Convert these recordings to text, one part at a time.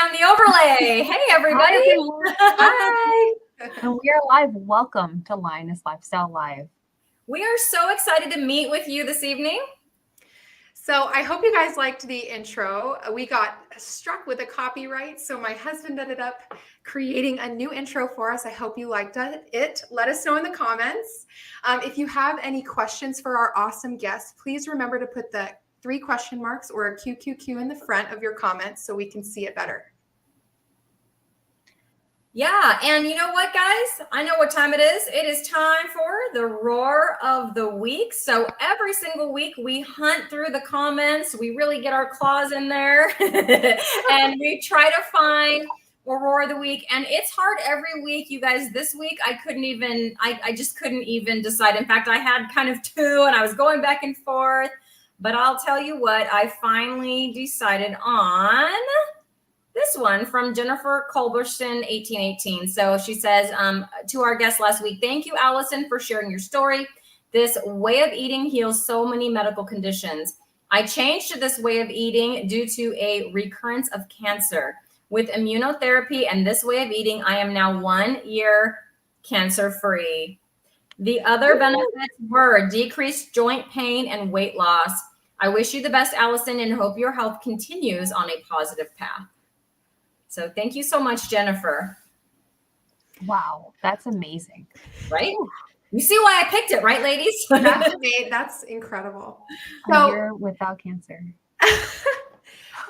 I'm the overlay. Hey, everybody. Hi, everyone. Hi. And we are live. Welcome to Lioness Lifestyle Live. We are so excited to meet with you this evening. So I hope you guys liked the intro. We got struck with a copyright, so my husband ended up creating a new intro for us. I hope you liked it. Let us know in the comments. If you have any questions for our awesome guests, please remember to put the 3 question marks or a QQQ in the front of your comments so we can see it better. Yeah, and you know what, guys? I know what time it is. It is time for the roar of the week. So every single week we hunt through the comments. We really get our claws in there and we try to find a roar of the week. And it's hard every week, you guys. This week I just couldn't even decide. In fact, I had kind of 2 and I was going back and forth. But I'll tell you what, I finally decided on this one from Jennifer Culberson, 1818. So she says to our guest last week, thank you, Allison, for sharing your story. This way of eating heals so many medical conditions. I changed to this way of eating due to a recurrence of cancer. With immunotherapy and this way of eating, I am now 1 year cancer-free. The other benefits were decreased joint pain and weight loss. I wish you the best, Allison, and hope your health continues on a positive path. So thank you so much, Jennifer. Wow, that's amazing. Right? You see why I picked it, right, ladies? That's incredible. A year without cancer.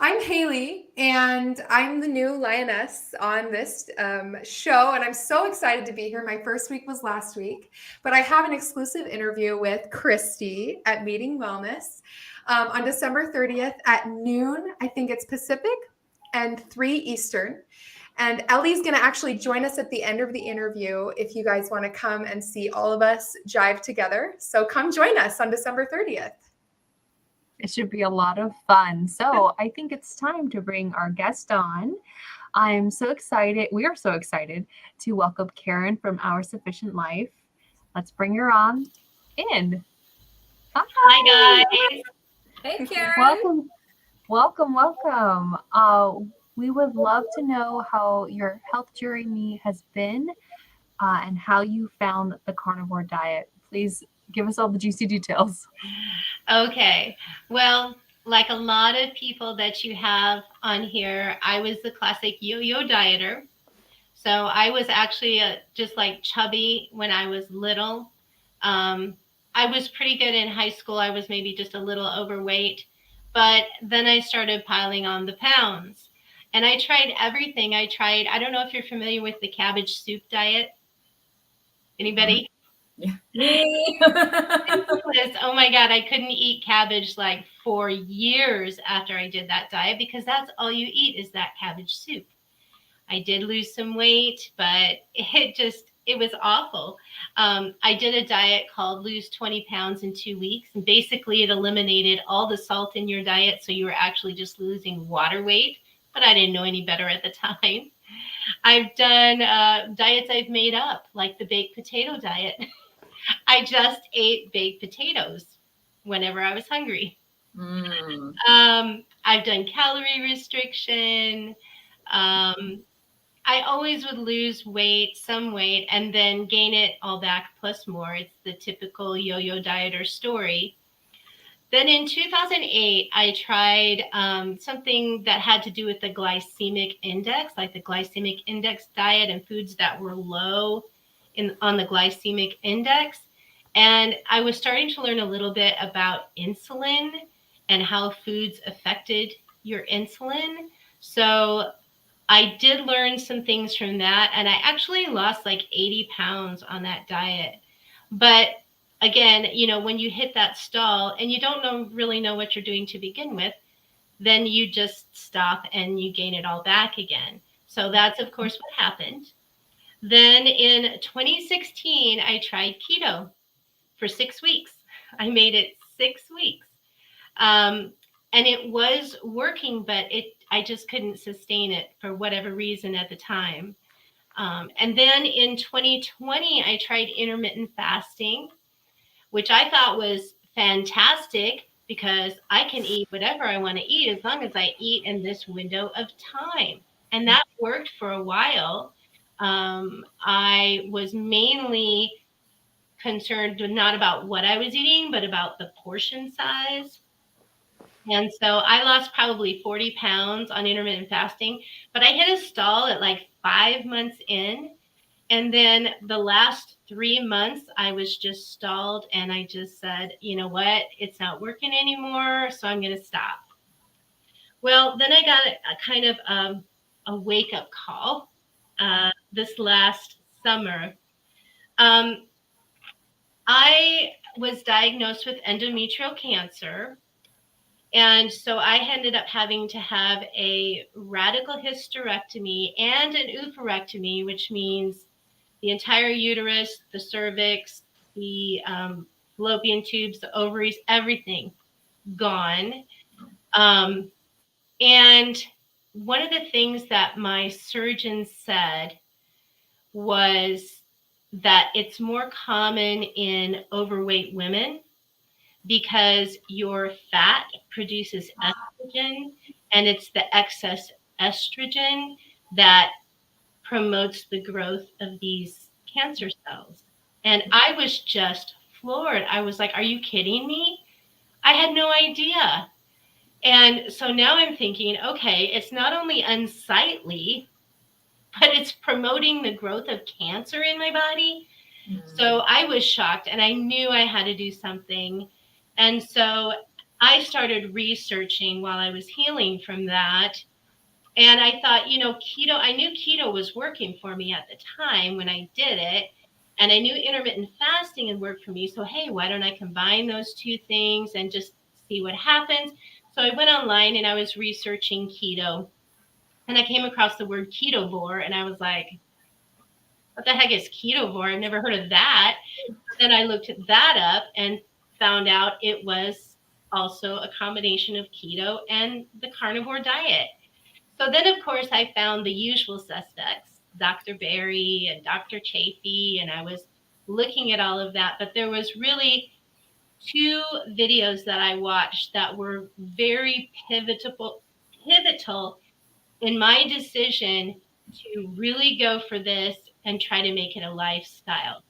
I'm Haley, and I'm the new Lioness on this show, and I'm so excited to be here. My first week was last week, but I have an exclusive interview with Christy at Meeting Wellness on December 30th at noon. I think it's Pacific and 3 Eastern. And Ellie's going to actually join us at the end of the interview if you guys want to come and see all of us jive together. So come join us on December 30th. It should be a lot of fun. So I think it's time to bring our guest on. I'm so excited. We are so excited to welcome Karyn from OurSufficient Life. Let's bring her on in. Hi, guys. Hey, Karyn. Welcome. We would love to know how your health journey has been and how you found the carnivore diet. Please give us all the juicy details. Okay. Well, like a lot of people that you have on here, I was the classic yo-yo dieter. So I was actually just like chubby when I was little. I was pretty good in high school. I was maybe just a little overweight. But then I started piling on the pounds. And I tried everything. I don't know if you're familiar with the cabbage soup diet. Anybody? Yeah. Oh my God, I couldn't eat cabbage like for years after I did that diet because that's all you eat is that cabbage soup. I did lose some weight, but it was awful. I did a diet called Lose 20 Pounds in 2 weeks. And basically it eliminated all the salt in your diet. So you were actually just losing water weight, but I didn't know any better at the time. I've done diets I've made up, like the baked potato diet. I just ate baked potatoes whenever I was hungry. I've done calorie restriction. I always would lose some weight, and then gain it all back plus more. It's the typical yo-yo dieter story. Then in 2008, I tried something that had to do with the glycemic index, like the glycemic index diet and foods that were low on the glycemic index. And I was starting to learn a little bit about insulin and how foods affected your insulin. So I did learn some things from that. And I actually lost like 80 pounds on that diet. But again, when you hit that stall and you don't really know what you're doing to begin with, then you just stop and you gain it all back again. So that's, of course, what happened. Then in 2016, I tried keto for 6 weeks. I made it 6 weeks. And it was working, but I just couldn't sustain it for whatever reason at the time. And then in 2020, I tried intermittent fasting, which I thought was fantastic because I can eat whatever I want to eat as long as I eat in this window of time. And that worked for a while. I was mainly concerned not about what I was eating, but about the portion size. And so I lost probably 40 pounds on intermittent fasting, but I hit a stall at like 5 months in. And then the last 3 months, I was just stalled. And I just said, you know what? It's not working anymore. So I'm going to stop. Well, then I got a kind of a wake up call this last summer. I was diagnosed with endometrial cancer. And so I ended up having to have a radical hysterectomy and an oophorectomy, which means the entire uterus, the cervix, the fallopian tubes, the ovaries, everything gone. And one of the things that my surgeon said was that it's more common in overweight women because your fat produces estrogen, and it's the excess estrogen that promotes the growth of these cancer cells. And I was just floored. I was like, are you kidding me? I had no idea. And so now I'm thinking, okay, it's not only unsightly, but it's promoting the growth of cancer in my body. So I was shocked, and I knew I had to do something. And so I started researching while I was healing from that. And I thought, keto, I knew keto was working for me at the time when I did it. And I knew intermittent fasting had worked for me. So, hey, why don't I combine those two things and just see what happens? So I went online and I was researching keto. And I came across the word Ketovore, and I was like, what the heck is Ketovore? I've never heard of that. Then I looked that up and found out it was also a combination of keto and the carnivore diet. So then, of course, I found the usual suspects, Dr. Berry and Dr. Chafee, and I was looking at all of that. But there was really 2 videos that I watched that were very pivotal in my decision to really go for this and try to make it a lifestyle.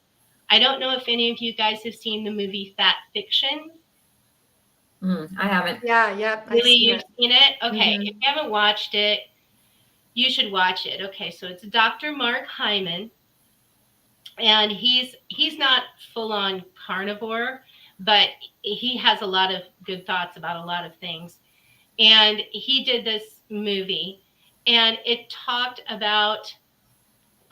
I don't know if any of you guys have seen the movie Fat Fiction. I haven't. Yeah. Really, you've seen it? Okay. Mhm. If you haven't watched it, you should watch it. Okay, so it's Dr. Mark Hyman, and he's not full on carnivore, but he has a lot of good thoughts about a lot of things. And he did this movie, and it talked about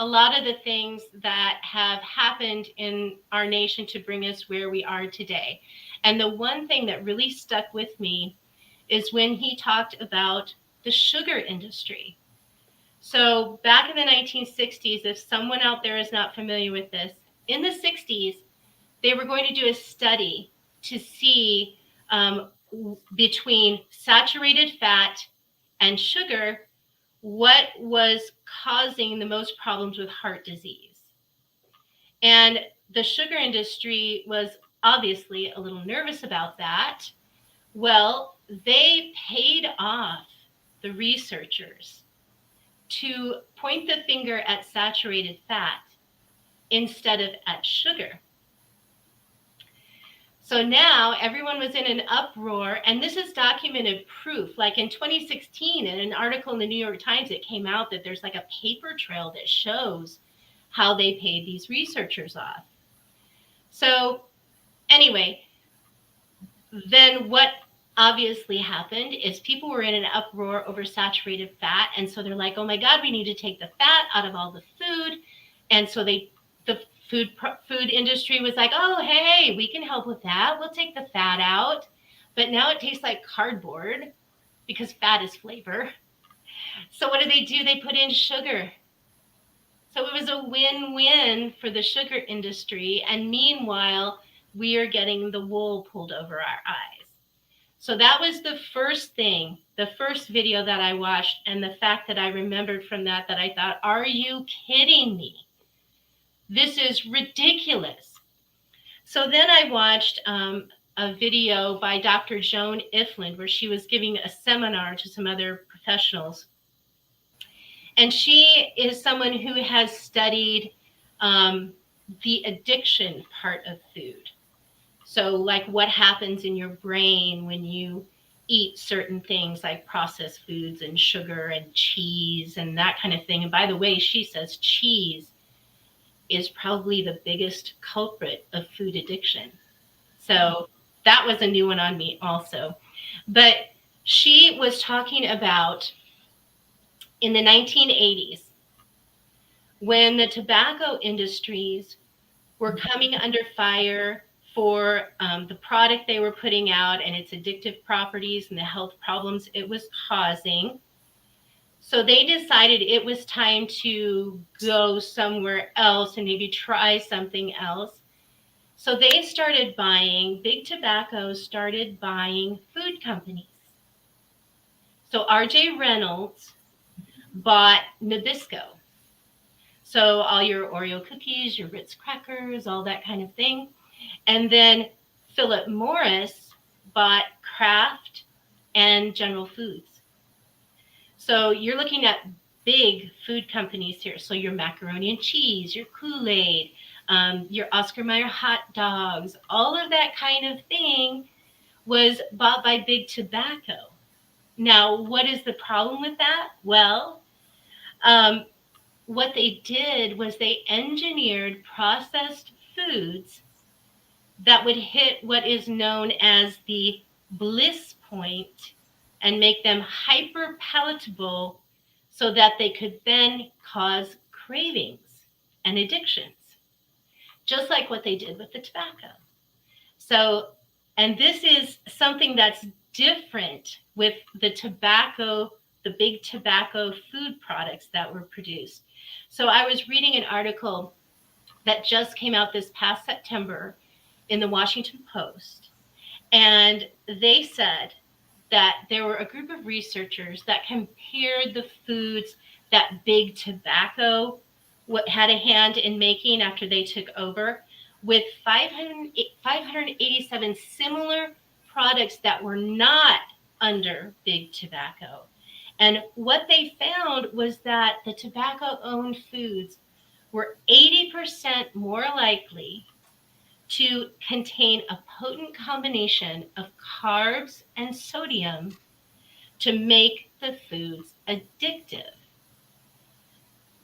a lot of the things that have happened in our nation to bring us where we are today. And the one thing that really stuck with me is when he talked about the sugar industry. So back in the 1960s, if someone out there is not familiar with this, in the 60s, they were going to do a study to see between saturated fat and sugar, what was causing the most problems with heart disease. And the sugar industry was obviously a little nervous about that. Well, they paid off the researchers to point the finger at saturated fat instead of at sugar. So now everyone was in an uproar, and this is documented proof. Like in 2016, in an article in the New York Times, it came out that there's like a paper trail that shows how they paid these researchers off. So anyway, then what obviously happened is people were in an uproar over saturated fat. And so they're like, oh my God, we need to take the fat out of all the food. And so the food industry was like, oh, hey, we can help with that. We'll take the fat out. But now it tastes like cardboard because fat is flavor. So what do? They put in sugar. So it was a win-win for the sugar industry. And meanwhile, we are getting the wool pulled over our eyes. So that was the first thing, the first video that I watched. And the fact that I remembered from that I thought, are you kidding me? This is ridiculous. So then I watched a video by Dr. Joan Ifland where she was giving a seminar to some other professionals. And she is someone who has studied the addiction part of food. So like what happens in your brain when you eat certain things like processed foods and sugar and cheese and that kind of thing. And by the way, she says cheese is probably the biggest culprit of food addiction. So that was a new one on me also. But she was talking about in the 1980s, when the tobacco industries were coming under fire for the product they were putting out and its addictive properties and the health problems it was causing. So they decided it was time to go somewhere else and maybe try something else. So they started buying, big tobacco started buying food companies. So RJ Reynolds bought Nabisco. So all your Oreo cookies, your Ritz crackers, all that kind of thing. And then Philip Morris bought Kraft and General Foods. So you're looking at big food companies here. So your macaroni and cheese, your Kool-Aid, your Oscar Mayer hot dogs, all of that kind of thing was bought by big tobacco. Now, what is the problem with that? Well, what they did was they engineered processed foods that would hit what is known as the bliss point and make them hyper palatable so that they could then cause cravings and addictions, just like what they did with the tobacco. So, and this is something that's different with the tobacco, the big tobacco food products that were produced. So I was reading an article that just came out this past September in the Washington Post, and they said that there were a group of researchers that compared the foods that big tobacco had a hand in making after they took over with 587 similar products that were not under big tobacco. And what they found was that the tobacco-owned foods were 80% more likely to contain a potent combination of carbs and sodium to make the foods addictive.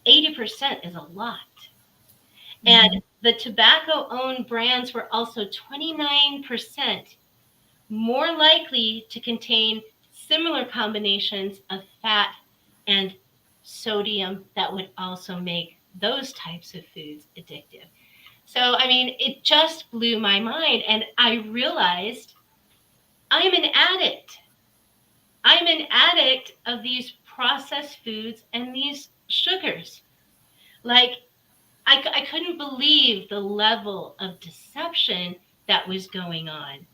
80% is a lot. And the tobacco-owned brands were also 29% more likely to contain similar combinations of fat and sodium that would also make those types of foods addictive. So, I mean, it just blew my mind. And I realized I'm an addict. I'm an addict of these processed foods and these sugars. Like, I couldn't believe the level of deception that was going on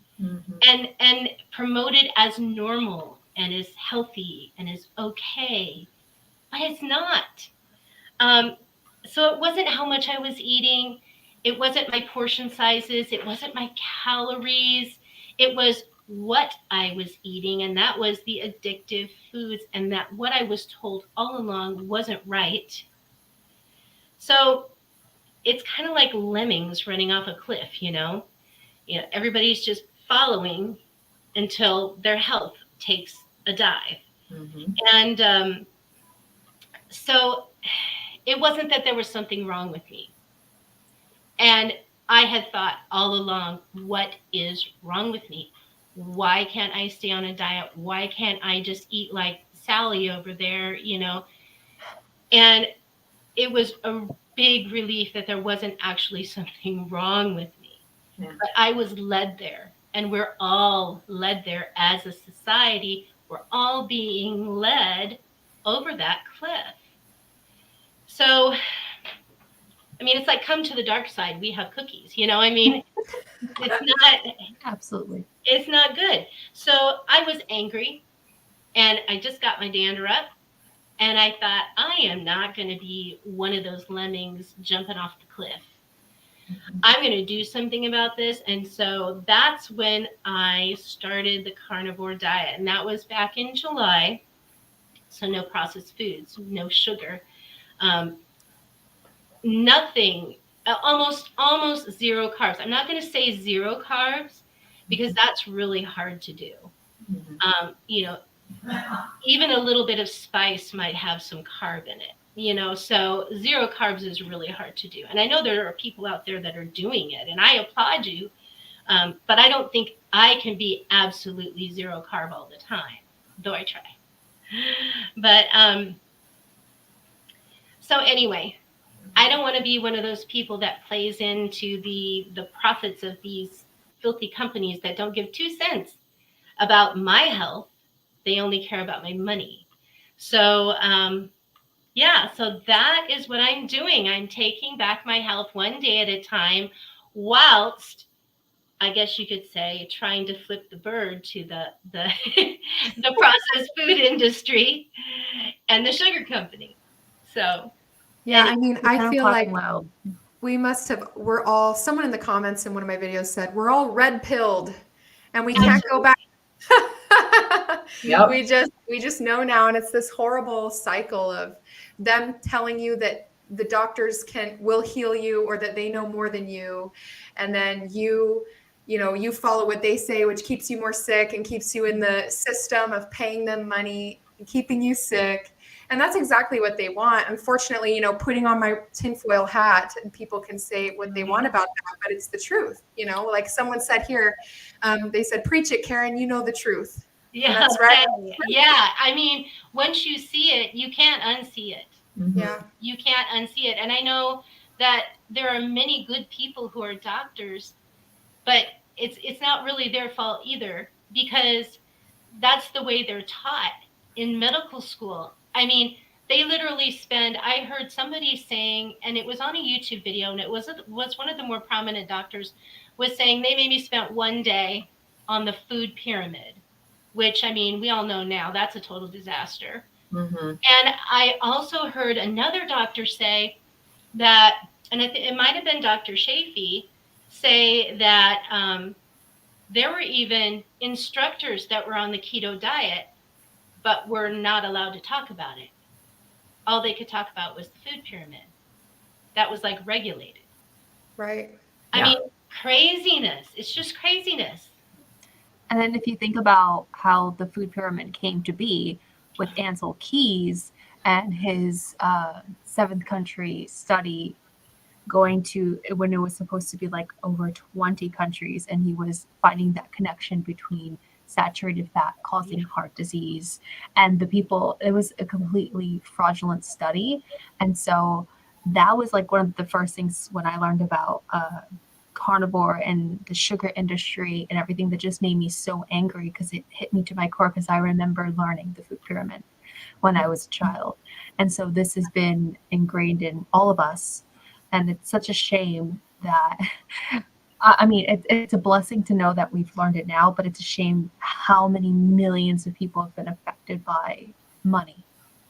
and promoted as normal and as healthy and as okay, but it's not. So it wasn't how much I was eating. It wasn't my portion sizes. It wasn't my calories. It was what I was eating, and that was the addictive foods, and that what I was told all along wasn't right. So it's kind of like lemmings running off a cliff, you know, everybody's just following until their health takes a dive. And so it wasn't that there was something wrong with me. And I had thought all along, what is wrong with me? Why can't I stay on a diet? Why can't I just eat like Sally over there, And it was a big relief that there wasn't actually something wrong with me. Yeah. But I was led there, and we're all led there as a society. We're all being led over that cliff. So, I mean, it's like, come to the dark side. We have cookies, I mean, it's not. Absolutely. It's not good. So I was angry, and I just got my dander up. And I thought, I am not going to be one of those lemmings jumping off the cliff. I'm going to do something about this. And so that's when I started the Carnivore Diet. And that was back in July. So no processed foods, no sugar, nothing, almost zero carbs. I'm not going to say zero carbs because that's really hard to do. Even a little bit of spice might have some carb in it, so zero carbs is really hard to do. And I know there are people out there that are doing it, and I applaud you. But I don't think I can be absolutely zero carb all the time, though I try. But so anyway, I don't want to be one of those people that plays into the profits of these filthy companies that don't give 2 cents about my health. They only care about my money. So so that is what I'm doing. I'm taking back my health one day at a time, whilst, I guess you could say, trying to flip the bird to the the processed food industry and the sugar company. So Yeah, I mean, I Kind of feel talking like loud. someone in the comments in one of my videos said, we're all red pilled and we can't go back. Yep. We just know now. And it's this horrible cycle of them telling you that the doctors will heal you, or that they know more than you. And then you follow what they say, which keeps you more sick and keeps you in the system of paying them money and keeping you sick. And that's exactly what they want. Unfortunately, putting on my tinfoil hat, and people can say what they want about that, but it's the truth. Like someone said here, they said, preach it, Karyn, you know the truth. yeah, And that's right. yeah. I mean, once you see it, you can't unsee it. Yeah. You can't unsee it. And I know that there are many good people who are doctors, but it's not really their fault either, because that's the way they're taught in medical school. I mean, they literally spend, I heard somebody saying, and it was on a YouTube video, and it was one of the more prominent doctors was saying they maybe spent one day on the food pyramid, which, I mean, we all know now that's a total disaster. And I also heard another doctor say that, and it might have been Dr. Shafee, say that there were even instructors that were on the keto diet, but were not allowed to talk about it. All they could talk about was the food pyramid. That was like regulated. Right. I mean, craziness. It's just craziness. And then if you think about how the food pyramid came to be with Ansel Keys and his 7th country study, going to when it was supposed to be like over 20 countries, and he was finding that connection between saturated fat causing heart disease and the people. It was a completely fraudulent study. And so that was like one of the first things when I learned about carnivore and the sugar industry and everything, that just made me so angry, because it hit me to my core, because I remember learning the food pyramid when I was a child. And so this has been ingrained in all of us. And it's such a shame that, I mean, it's a blessing to know that we've learned it now, but it's a shame how many millions of people have been affected by money.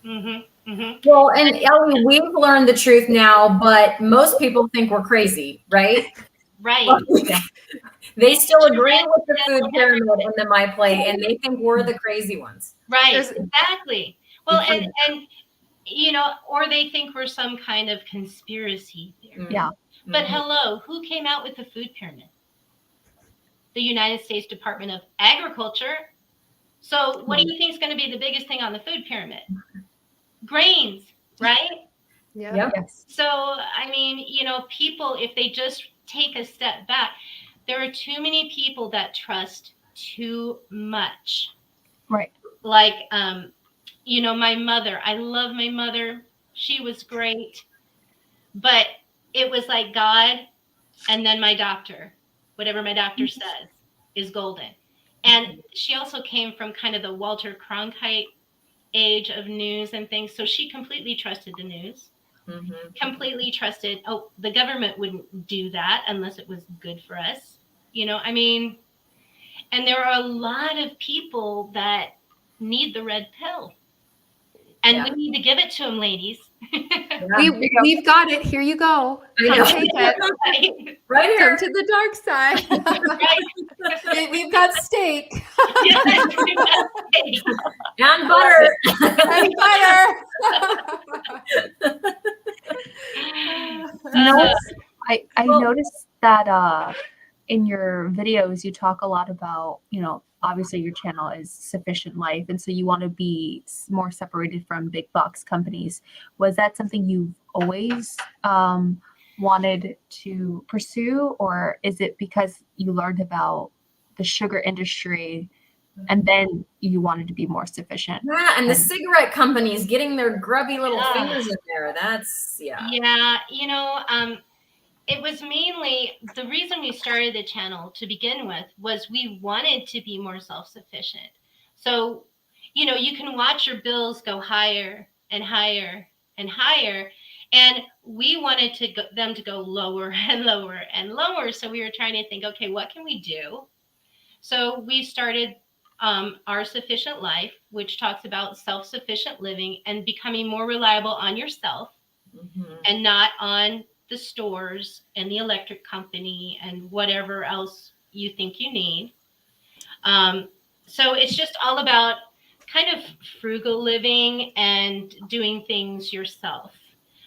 Well, and Ellie, we've learned the truth now, but most people think we're crazy, right? Right. They still agree with the food pyramid and the My Plate, and they think we're the crazy ones. Right. Exactly. Well, and or they think we're some kind of conspiracy theory. Yeah. But hello, who came out with the food pyramid? The United States Department of Agriculture. So what do you think is going to be the biggest thing on the food pyramid? Grains, right? Yeah. Yes. So, I mean, people, if they just take a step back, there are too many people that trust too much. Right. Like, my mother, I love my mother. She was great. But it was like God and then my doctor. Whatever my doctor says is golden. And she also came from kind of the Walter Cronkite age of news and things. So she completely trusted the news. Completely trusted, the government wouldn't do that unless it was good for us. I mean, and there are a lot of people that need the red pill. And we need to give it to them, ladies. We've got it. Here you go. I Come know. take it. Right here. Come to the dark side. We've got steak And butter. and butter. I noticed that in your videos you talk a lot about, obviously your channel is Sufficient Life, and so you want to be more separated from big box companies. Was that something you've always wanted to pursue, or is it because you learned about the sugar industry and then you wanted to be more sufficient? Yeah, and the cigarette companies getting their grubby little fingers in there. That's, Yeah, it was mainly the reason we started the channel to begin with was we wanted to be more self-sufficient. So, you can watch your bills go higher and higher and higher. And we wanted them to go lower and lower and lower. So we were trying to think, okay, what can we do? So we started OurSufficient Life, which talks about self-sufficient living and becoming more reliable on yourself and not on the stores and the electric company and whatever else you think you need. So it's just all about kind of frugal living and doing things yourself.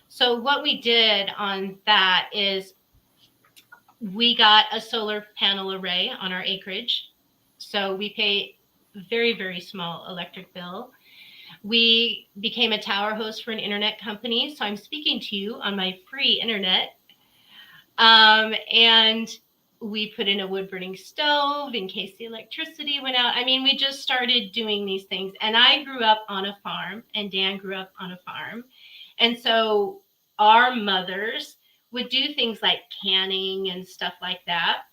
So what we did on that is we got a solar panel array on our acreage. So we pay very, very small electric bill. We became a tower host for an internet company. So I'm speaking to you on my free internet. And we put in a wood burning stove in case the electricity went out. I mean, we just started doing these things. And I grew up on a farm and Dan grew up on a farm. And so our mothers would do things like canning and stuff like that.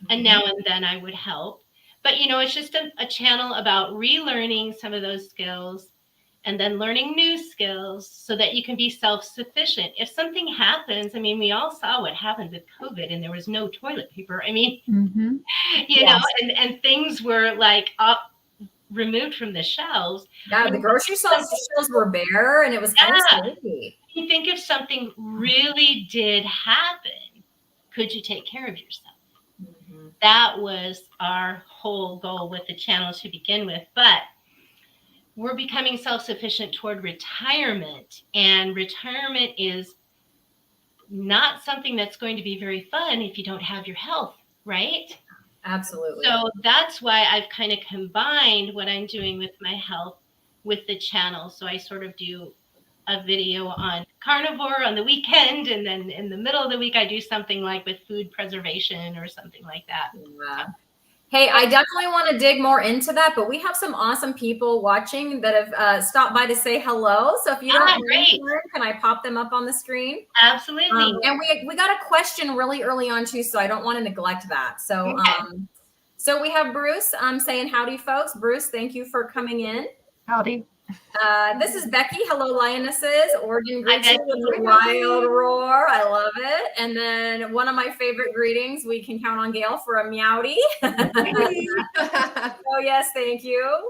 And now and then I would help. But, it's just a channel about relearning some of those skills and then learning new skills so that you can be self-sufficient. If something happens, I mean, we all saw what happened with COVID and there was no toilet paper. I mean, and things were like removed from the shelves. Yeah, the grocery shelves were bare and it was kind of scary. You think if something really did happen, could you take care of yourself? That was our whole goal with the channel to begin with. But we're becoming self-sufficient toward retirement, and retirement is not something that's going to be very fun if you don't have your health, right? Absolutely. So that's why I've kind of combined what I'm doing with my health with the channel. So I sort of do a video on carnivore on the weekend, and then in the middle of the week I do something like with food preservation or something like that. Yeah. Hey, I definitely want to dig more into that, but we have some awesome people watching that have stopped by to say hello. So if you don't know, can I pop them up on the screen? Absolutely. And we got a question really early on too, so I don't want to neglect that. So so we have Bruce saying howdy, folks. Bruce, thank you for coming in. Howdy. This is Becky. Hello, Lionesses. Oregon greets you with a wild roar. I love it. And then one of my favorite greetings, we can count on Gail for a meowdy. Oh, yes, thank you.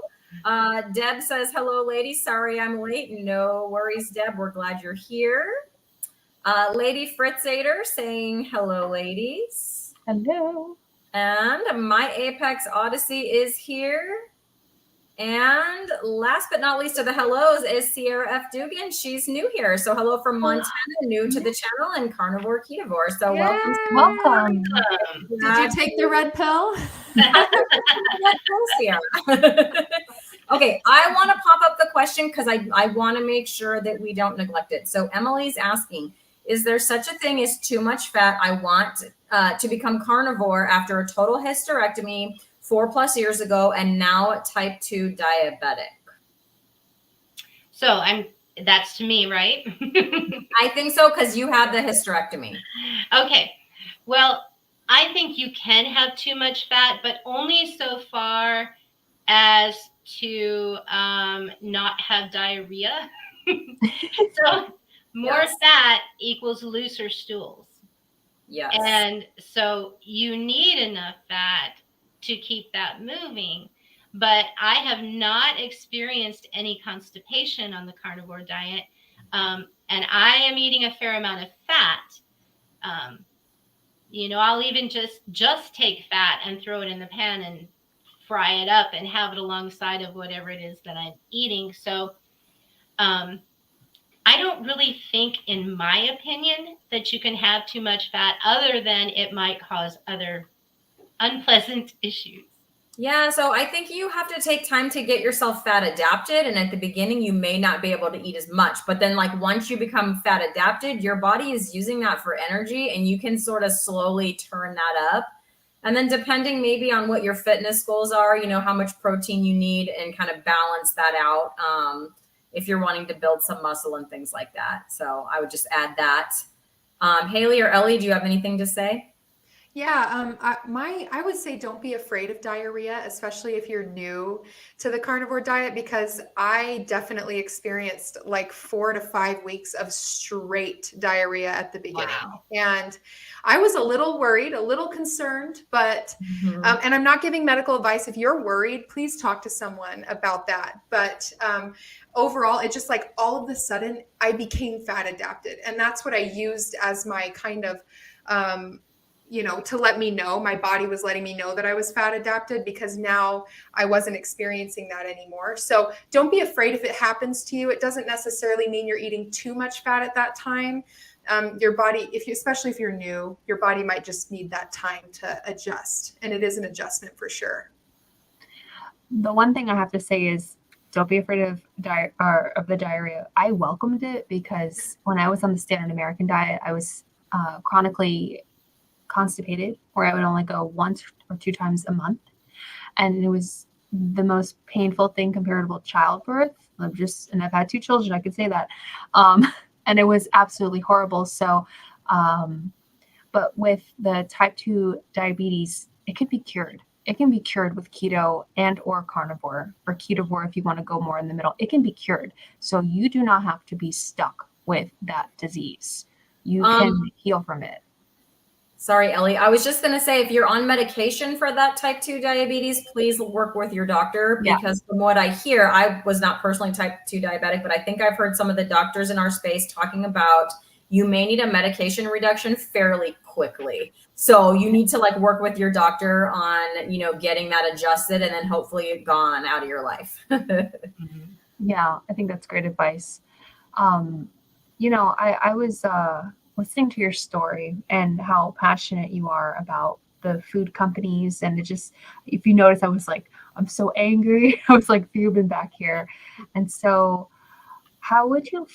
Deb says, hello, ladies. Sorry I'm late. No worries, Deb. We're glad you're here. Lady Fritzader saying, hello, ladies. Hello. And My Apex Odyssey is here. And last but not least of the hellos is Sierra F. Dugan. She's new here. So hello from Montana, new to the channel, and Carnivore Ketovore. So welcome. Did you take the red pill? Okay, I want to pop up the question because I want to make sure that we don't neglect it. So Emily's asking, is there such a thing as too much fat? I want to become carnivore after a total hysterectomy 4+ years ago, and now type 2 diabetic. So that's to me, right? I think so, because you had the hysterectomy. Okay. Well, I think you can have too much fat, but only so far as to not have diarrhea. So more fat equals looser stools. Yes. And so you need enough fat to keep that moving. But I have not experienced any constipation on the carnivore diet. and I am eating a fair amount of fat, I'll even just take fat and throw it in the pan and fry it up and have it alongside of whatever it is that I'm eating. So I don't really think, in my opinion, that you can have too much fat, other than it might cause other unpleasant issues. Yeah, so I think you have to take time to get yourself fat adapted. And at the beginning, you may not be able to eat as much. But then, like, once you become fat adapted, your body is using that for energy, and you can sort of slowly turn that up. And then, depending maybe on what your fitness goals are, how much protein you need, and kind of balance that out if you're wanting to build some muscle and things like that. So I would just add that. Haley or Ellie, do you have anything to say? Yeah, I would say don't be afraid of diarrhea, especially if you're new to the carnivore diet, because I definitely experienced like 4 to 5 weeks of straight diarrhea at the beginning. Wow. And I was a little worried, a little concerned, but, Mhm. and I'm not giving medical advice. If you're worried, please talk to someone about that. But overall, it just like all of a sudden I became fat adapted. And that's what I used as my kind of, to let me know, my body was letting me know that I was fat adapted, because now I wasn't experiencing that anymore. So don't be afraid if it happens to you. It doesn't necessarily mean you're eating too much fat at that time. Your body, especially if you're new, your body might just need that time to adjust. And it is an adjustment for sure. The one thing I have to say is, don't be afraid of the diarrhea. I welcomed it, because when I was on the standard American diet, I was chronically constipated, where I would only go 1 or 2 times a month. And it was the most painful thing comparable to childbirth. And I've had 2 children, I could say that. And it was absolutely horrible. So, but with the type 2 diabetes, it can be cured. It can be cured with keto and or carnivore, or ketovore if you want to go more in the middle. It can be cured. So you do not have to be stuck with that disease. You can heal from it. Sorry, Ellie. I was just going to say, if you're on medication for that type 2 diabetes, please work with your doctor, because from what I hear, I was not personally type 2 diabetic, but I think I've heard some of the doctors in our space talking about you may need a medication reduction fairly quickly. So you need to work with your doctor on, getting that adjusted, and then hopefully gone out of your life. Yeah, I think that's great advice. I was listening to your story and how passionate you are about the food companies. And it just, if you notice, I was like, I'm so angry. I was like fuming back here. And so how would you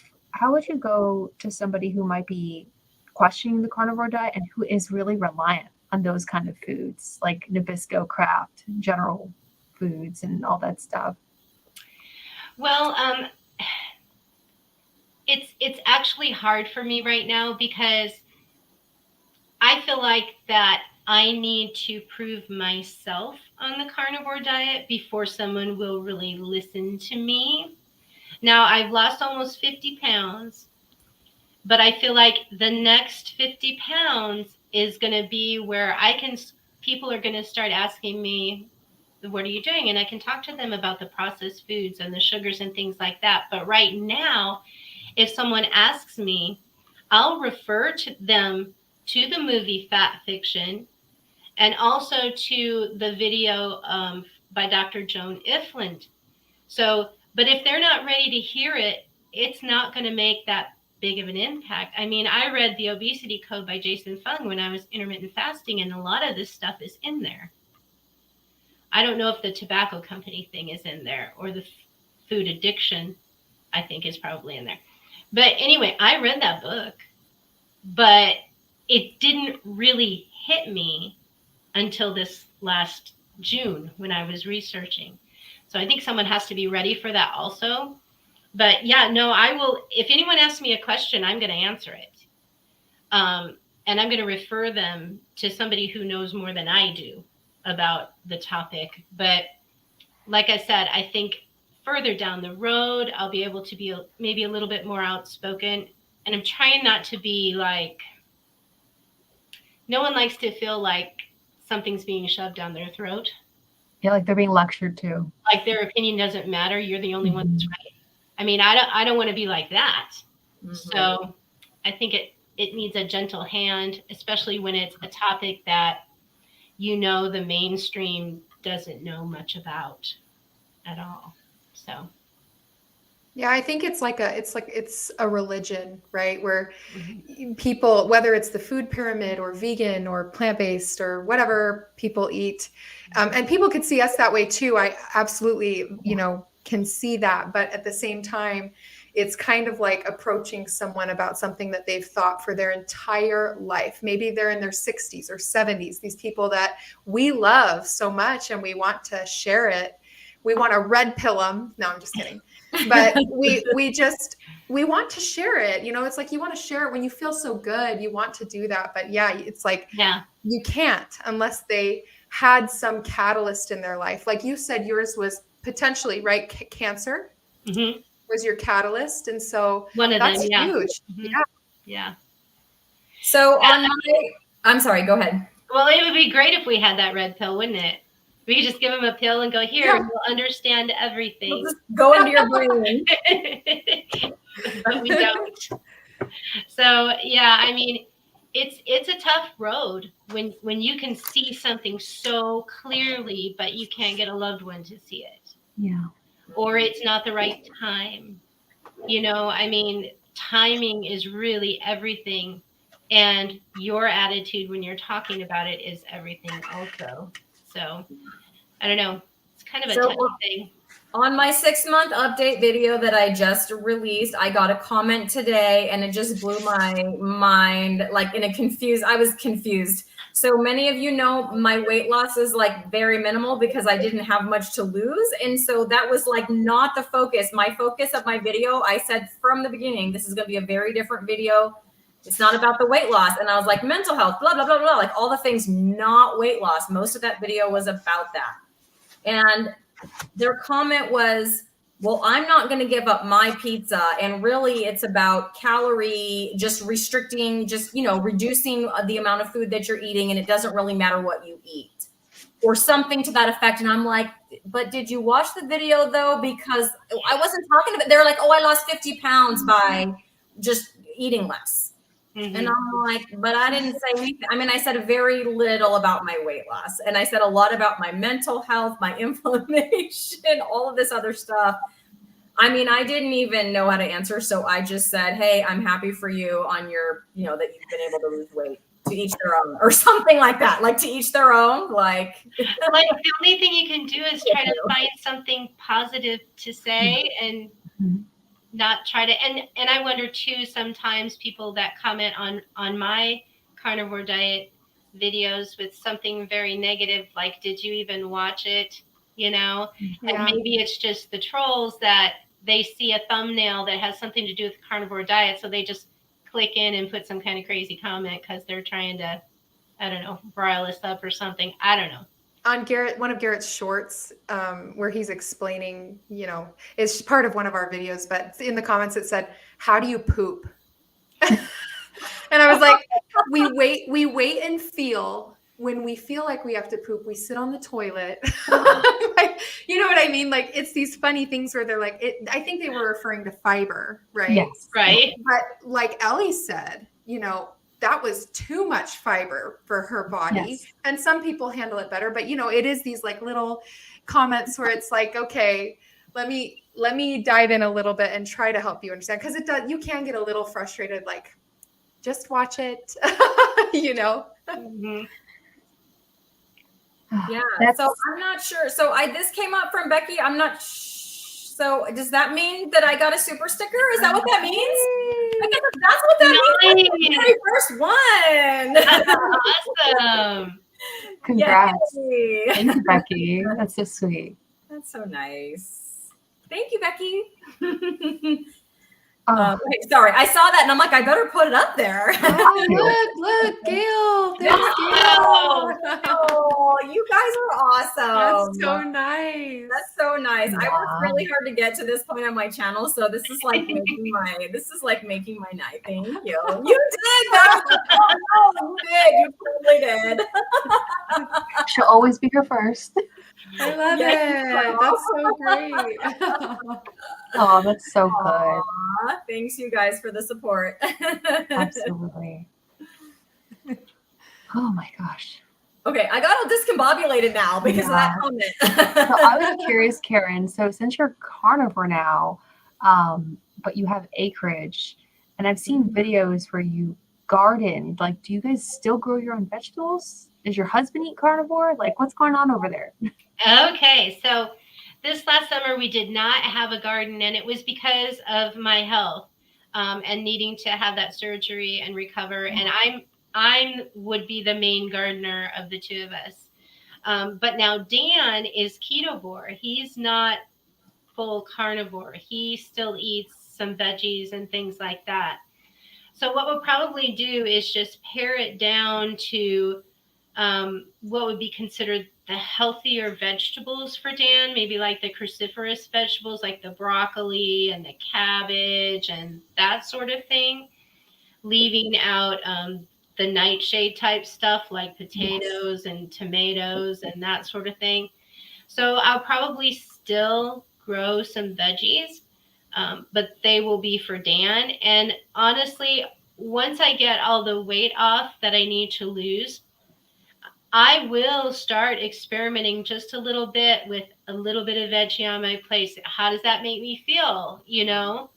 go to somebody who might be questioning the carnivore diet and who is really reliant on those kind of foods, like Nabisco, Kraft, General Foods, and all that stuff? Well, it's actually hard for me right now, because I feel like that I need to prove myself on the carnivore diet before someone will really listen to me. Now, I've lost almost 50 pounds, but I feel like the next 50 pounds is going to be where people are going to start asking me, what are you doing? And I can talk to them about the processed foods and the sugars and things like that. But right now, if someone asks me, I'll refer to them to the movie Fat Fiction, and also to the video by Dr. Joan Ifland. So, but if they're not ready to hear it, it's not going to make that big of an impact. I mean, I read The Obesity Code by Jason Fung when I was intermittent fasting, and a lot of this stuff is in there. I don't know if the tobacco company thing is in there, or the food addiction, I think, is probably in there. But anyway, I read that book, but it didn't really hit me until this last June when I was researching. So I think someone has to be ready for that also. But yeah, no, I will. If anyone asks me a question, I'm going to answer it. And I'm going to refer them to somebody who knows more than I do about the topic. But like I said, I think further down the road, I'll be able to be maybe a little bit more outspoken. And I'm trying not to be like, no one likes to feel like something's being shoved down their throat. Yeah, like they're being lectured to. Like their opinion doesn't matter. You're the only one that's right. I mean, I don't want to be like that. So I think it needs a gentle hand, especially when it's a topic that the mainstream doesn't know much about at all. So Yeah, I think it's a religion, right? Where people, whether it's the food pyramid or vegan or plant-based or whatever people eat, and people could see us that way too. I absolutely, can see that. But at the same time, it's kind of like approaching someone about something that they've thought for their entire life. Maybe they're in their 60s or 70s, these people that we love so much and we want to share it. We want to red pill them. No, I'm just kidding. But we want to share it. It's like you want to share it when you feel so good. You want to do that. But yeah, it's like you can't unless they had some catalyst in their life. Like you said, yours was potentially, right? Cancer was your catalyst. And so one of that's them, yeah. huge. Yeah. So I'm sorry, go ahead. Well, it would be great if we had that red pill, wouldn't it? We could just give them a pill and go, here, you'll understand everything. We'll just go into your brain. But we don't. So, yeah, I mean, it's a tough road when you can see something so clearly, but you can't get a loved one to see it. Yeah. Or it's not the right time. I mean, timing is really everything. And your attitude when you're talking about it is everything also. So, I don't know. It's kind of a touchy thing. On my 6-month update video that I just released, I got a comment today and it just blew my mind, like I was confused. So many of you know my weight loss is like very minimal because I didn't have much to lose. And so that was like not the focus. My focus of my video, I said from the beginning, this is going to be a very different video. It's not about the weight loss. And I was like, mental health, blah, blah, blah, blah, like all the things, not weight loss. Most of that video was about that. And their comment was, well, I'm not going to give up my pizza. And really it's about calorie, just restricting, just, reducing the amount of food that you're eating. And it doesn't really matter what you eat or something to that effect. And I'm like, but did you watch the video though? Because I wasn't talking about, they're like, oh, I lost 50 pounds by just eating less. And I'm like, but I didn't say anything. I mean, I said very little about my weight loss. And I said a lot about my mental health, my inflammation, all of this other stuff. I mean, I didn't even know how to answer. So I just said, hey, I'm happy for you on your, that you've been able to lose weight, to each their own, or something like that. Like to each their own. Like the only thing you can do is try to find something positive to say and not try to, and I wonder too, sometimes people that comment on my carnivore diet videos with something very negative, like, did you even watch it? And maybe it's just the trolls that they see a thumbnail that has something to do with carnivore diet. So they just click in and put some kind of crazy comment because they're trying to, I don't know, rile us up or something. I don't know. On one of Garrett's shorts, where he's explaining, it's part of one of our videos, but in the comments it said, how do you poop? And I was like, we wait and feel. When we feel like we have to poop, we sit on the toilet. Like, you know what I mean? Like, it's these funny things where they're like, I think they were referring to fiber, right? Yes. Right. But like Ellie said, that was too much fiber for her body. Yes. And some people handle it better, but it is these like little comments where it's like, okay, let me dive in a little bit and try to help you understand. Cause you can get a little frustrated, like just watch it, Mm-hmm. Yeah. So I'm not sure. So this came up from Becky. I'm not so does that mean that I got a super sticker? Is that what that means? I guess that's what that means. That's the very first one. That's awesome. Congrats. Yay. Thank you, Becky. That's so sweet. That's so nice. Thank you, Becky. Okay, sorry, I saw that and I'm like, I better put it up there. Look, Gail. There's Gail. Oh, you guys are awesome. That's so nice. That's so nice. Yeah. I worked really hard to get to this point on my channel, so this is like making my night. Thank you. You did. You did. You totally did. she'll always be here first. I love Yes. it. That's so great. Oh, that's so good. Aw, thanks you guys for the support. Absolutely. Oh my gosh. Okay, I got all discombobulated now because of that comment. So I was curious, Karyn. So since you're carnivore now, but you have acreage, and I've seen videos where you garden. Like, do you guys still grow your own vegetables? Does your husband eat carnivore? Like, what's going on over there? Okay, so this last summer we did not have a garden, and it was because of my health and needing to have that surgery and recover. And I would be the main gardener of the two of us. But now Dan is ketovore. He's not full carnivore. He still eats some veggies and things like that. So what we'll probably do is just pare it down to what would be considered the healthier vegetables for Dan, maybe like the cruciferous vegetables, like the broccoli and the cabbage and that sort of thing, leaving out the nightshade type stuff like potatoes and tomatoes and that sort of thing. So I'll probably still grow some veggies, but they will be for Dan. And honestly, once I get all the weight off that I need to lose, I will start experimenting just a little bit with a little bit of veggie on my plate. How does that make me feel? You know?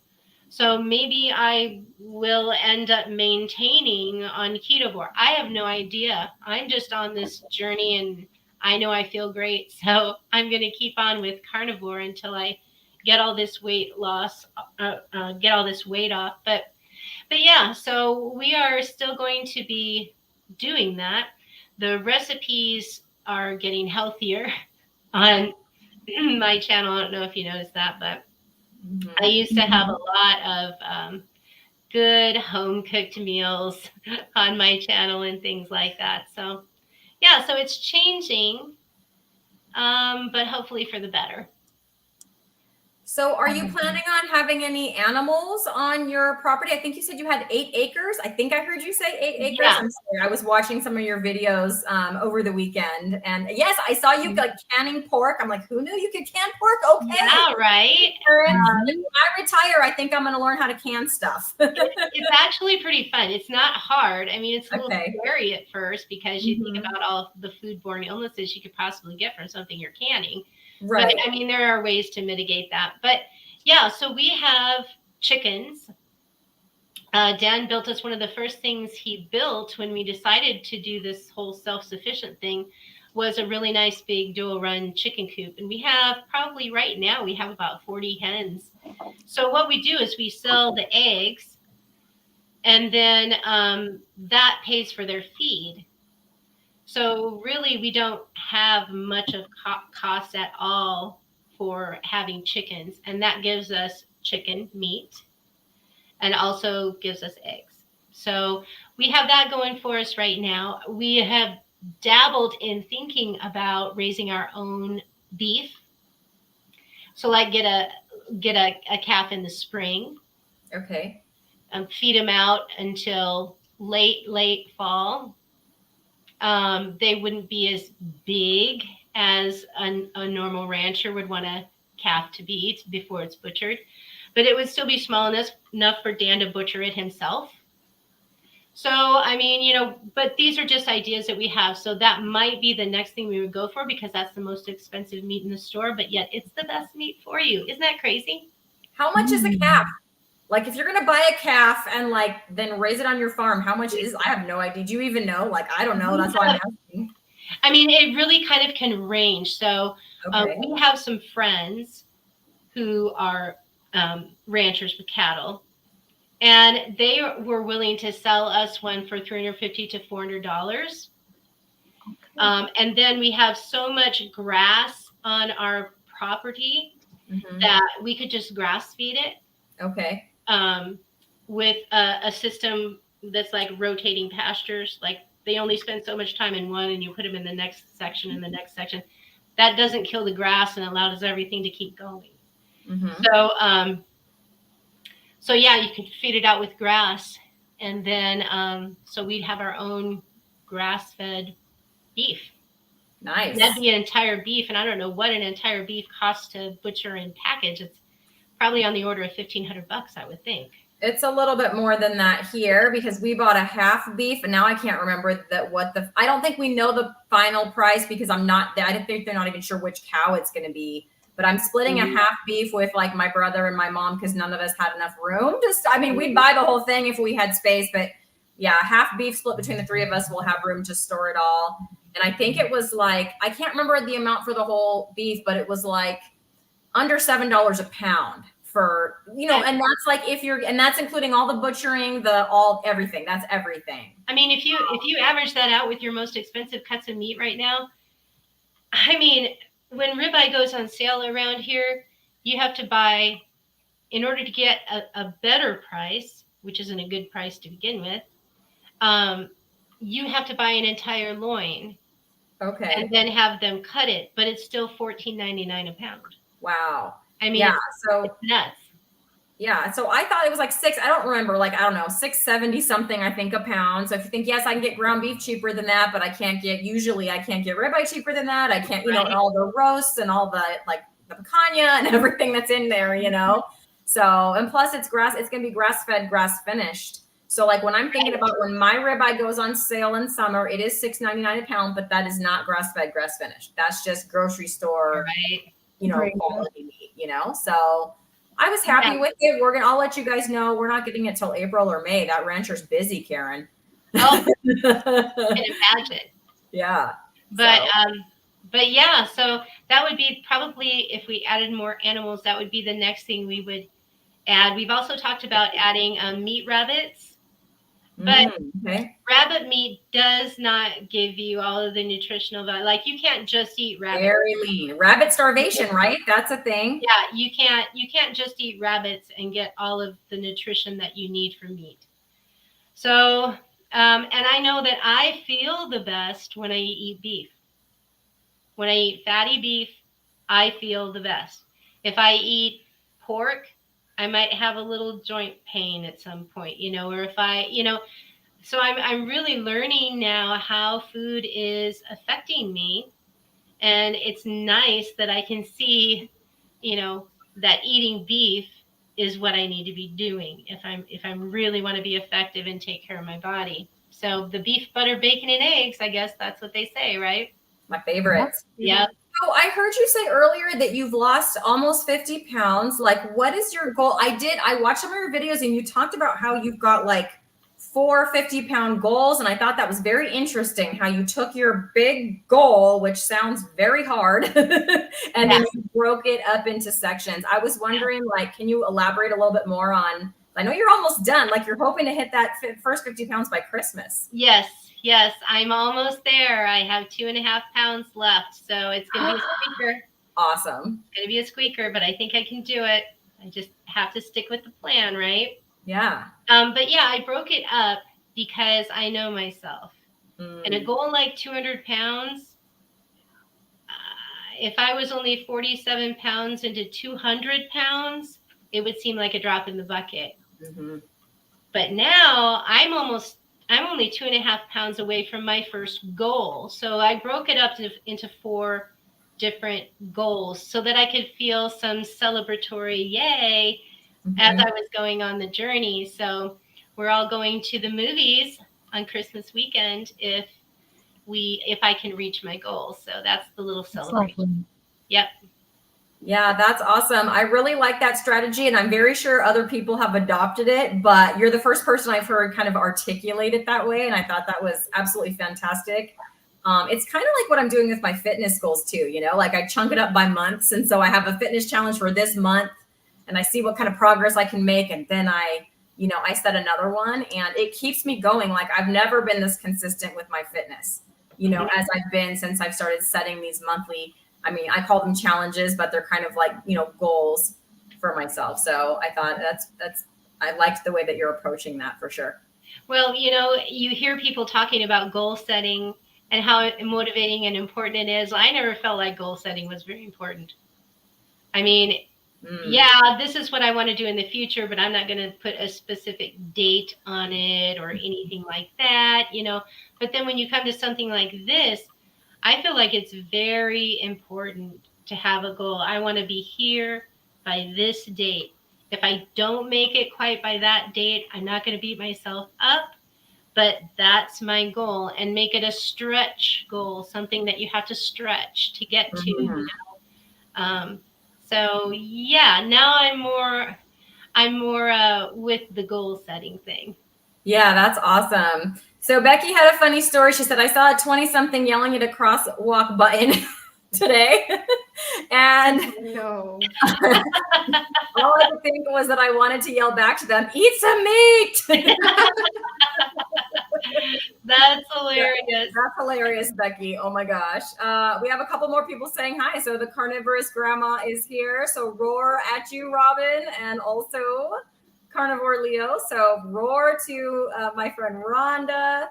So maybe I will end up maintaining on Ketovore. I have no idea. I'm just on this journey and I know I feel great. So I'm going to keep on with carnivore until I get all this weight loss, get all this weight off. But yeah, so we are still going to be doing that. The recipes are getting healthier on my channel. I don't know if you noticed that, but I used to have a lot of good home cooked meals on my channel and things like that. So yeah, so it's changing, but hopefully for the better. So are you planning on having any animals on your property? I think you said you had 8 acres. I think I heard you say 8 acres. Yeah. I'm sorry. I was watching some of your videos over the weekend. And yes, I saw you like canning pork. I'm like, who knew you could can pork? Okay. Yeah, right. When I retire, I think I'm going to learn how to can stuff. It's actually pretty fun. It's not hard. I mean, it's a little scary at first because you think about all the foodborne illnesses you could possibly get from something you're canning. Right. But I mean, there are ways to mitigate that. But yeah, so we have chickens. Dan built us one of the first things he built when we decided to do this whole self-sufficient thing was a really nice big dual run chicken coop. And we have probably right now, we have about 40 hens. So what we do is we sell the eggs and then that pays for their feed. So really, we don't have much of cost at all for having chickens. And that gives us chicken meat and also gives us eggs. So we have that going for us right now. We have dabbled in thinking about raising our own beef. So like get a calf in the spring. Okay. Feed them out until late fall. They wouldn't be as big as a normal rancher would want a calf to be before it's butchered, but it would still be small enough for Dan to butcher it himself. So, I mean, you know, but these are just ideas that we have. So that might be the next thing we would go for because that's the most expensive meat in the store, but yet it's the best meat for you. Isn't that crazy? How much is a calf? Like if you're going to buy a calf and like then raise it on your farm, how much is, I have no idea. Do you even know? Like, I don't know. That's why I'm asking. I mean, it really kind of can range. So we have some friends who are ranchers with cattle, and they were willing to sell us one for $350 to $400. And then we have so much grass on our property that we could just grass feed it. Okay. With a system that's like rotating pastures, like they only spend so much time in one and you put them in the next section and the next section. That doesn't kill the grass and allows everything to keep going. So yeah, you could feed it out with grass, and then so we'd have our own grass-fed beef. Nice. That'd be an entire beef, and I don't know what an entire beef costs to butcher and package. It's probably on the order of $1,500, I would think. It's a little bit more than that here because we bought a half beef, and now I can't remember I don't think we know the final price because I don't think they're not even sure which cow it's going to be. But I'm splitting a half beef with like my brother and my mom because none of us had enough room. We'd buy the whole thing if we had space, but yeah, half beef split between the three of us. We'll have room to store it all. And I think it was like, I can't remember the amount for the whole beef, but it was like under $7 a pound for, and that's like and that's including all the butchering, everything. That's everything. I mean, if you average that out with your most expensive cuts of meat right now, I mean, when ribeye goes on sale around here, you have to buy, in order to get a better price, which isn't a good price to begin with, you have to buy an entire loin. Okay. And then have them cut it, but it's still $14.99 a pound. Wow. I mean, yeah, it's nuts. Yeah. So I thought it was like I don't remember, $6.70 something, I think, a pound. So if you think, yes, I can get ground beef cheaper than that, but I can't get ribeye cheaper than that. I can't, and all the roasts and all the the picanha and everything that's in there, So, and plus it's going to be grass-fed, grass-finished. So like when I'm thinking about when my ribeye goes on sale in summer, it is $6.99 a pound, but that is not grass-fed, grass-finished. That's just grocery store, quality meat, So I was happy with it. I'll let you guys know. We're not getting it till April or May. That rancher's busy, Karyn. Oh, I can imagine. Yeah. But yeah, so that would be probably, if we added more animals, that would be the next thing we would add. We've also talked about adding meat rabbits. But rabbit meat does not give you all of the nutritional value. Like you can't just eat rabbit. Very lean. Rabbit starvation, right? That's a thing. Yeah, you can't just eat rabbits and get all of the nutrition that you need from meat. So, and I know that I feel the best when I eat beef. When I eat fatty beef, I feel the best. If I eat pork, I might have a little joint pain at some point, or if I, so I'm really learning now how food is affecting me. And it's nice that I can see, that eating beef is what I need to be doing if I'm really want to be effective and take care of my body. So the beef, butter, bacon, and eggs, I guess that's what they say, right? My favorites. Yeah. So I heard you say earlier that you've lost almost 50 pounds. Like, what is your goal? I watched some of your videos and you talked about how you've got like 4 50-pound goals. And I thought that was very interesting how you took your big goal, which sounds very hard, and then you broke it up into sections. I was wondering, can you elaborate a little bit more on, I know you're almost done. Like you're hoping to hit that first 50 pounds by Christmas. Yes, I'm almost there. I have 2.5 pounds left. So it's going to be a squeaker. Awesome. It's going to be a squeaker, but I think I can do it. I just have to stick with the plan, right? Yeah. But yeah, I broke it up because I know myself. And a goal like 200 pounds, if I was only 47 pounds into 200 pounds, it would seem like a drop in the bucket. Mm-hmm. But now I'm only 2.5 pounds away from my first goal. So I broke it up into 4 different goals so that I could feel some celebratory yay as I was going on the journey. So we're all going to the movies on Christmas weekend if I can reach my goal. So that's the little celebration. Yep. Yeah, that's awesome. I really like that strategy, and I'm very sure other people have adopted it, but you're the first person I've heard kind of articulate it that way, and I thought that was absolutely fantastic. It's kind of like what I'm doing with my fitness goals too, like I chunk it up by months, and so I have a fitness challenge for this month, and I see what kind of progress I can make, and then I set another one, and it keeps me going. Like I've never been this consistent with my fitness, as I've been since I've started setting these monthly, I call them challenges, but they're kind of like, goals for myself. So I thought I liked the way that you're approaching that for sure. Well, you hear people talking about goal setting and how motivating and important it is. I never felt like goal setting was very important. Yeah, this is what I want to do in the future, but I'm not going to put a specific date on it or anything like that, But then when you come to something like this, I feel like it's very important to have a goal. I want to be here by this date. If I don't make it quite by that date, I'm not going to beat myself up, but that's my goal, and make it a stretch goal, something that you have to stretch to get to. Mhm. So yeah, now I'm more with the goal setting thing. Yeah, that's awesome. So Becky had a funny story. She said, I saw a 20-something yelling at a crosswalk button today. And No. all I could think was that I wanted to yell back to them, eat some meat. That's hilarious. That's hilarious, Becky. Oh my gosh. We have a couple more people saying hi. So the carnivorous grandma is here. So roar at you, Robin, and also Carnivore Leo. So roar to my friend Rhonda.